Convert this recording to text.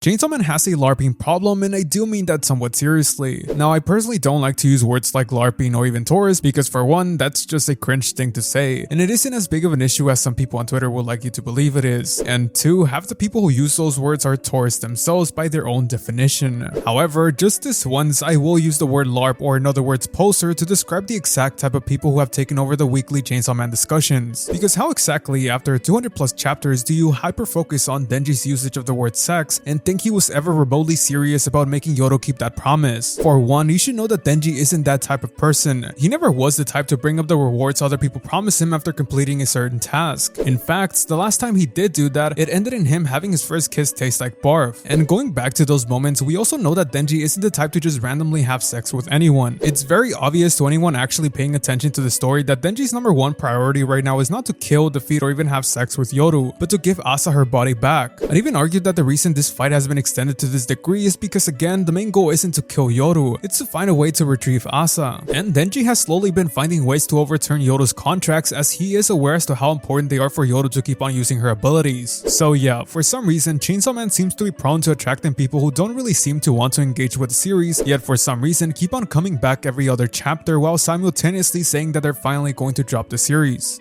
Chainsaw Man has a LARPing problem, and I do mean that somewhat seriously. Now, I personally don't like to use words like LARPing or even Taurus because for one, that's just a cringe thing to say, and it isn't as big of an issue as some people on Twitter would like you to believe it is. And two, half the people who use those words are Taurus themselves by their own definition. However, just this once, I will use the word LARP, or in other words poser, to describe the exact type of people who have taken over the weekly Chainsaw Man discussions. Because how exactly, after 200 plus chapters, do you hyper-focus on Denji's usage of the word sex and think he was ever remotely serious about making Yodo keep that promise? For one, you should know that Denji isn't that type of person. He never was the type to bring up the rewards other people promise him after completing a certain task. In fact, the last time he did do that, it ended in him having his first kiss taste like barf. And going back to those moments, we also know that Denji isn't the type to just randomly have sex with anyone. It's very obvious to anyone actually paying attention to the story that Denji's number one priority right now is not to kill, defeat, or even have sex with Yoru, but to give Asa her body back. I'd even argue that the reason this fight has been extended to this degree is because again, the main goal isn't to kill Yoru, it's to find a way to retrieve Asa. And Denji has slowly been finding ways to overturn Yoru's contracts as he is aware as to how important they are for Yoru to keep on using her abilities. So yeah, for some reason, Chainsaw Man seems to be prone to attracting people who don't really seem to want to engage with the series, yet for some reason keep on coming back every other chapter while simultaneously saying that they're finally going to drop the series.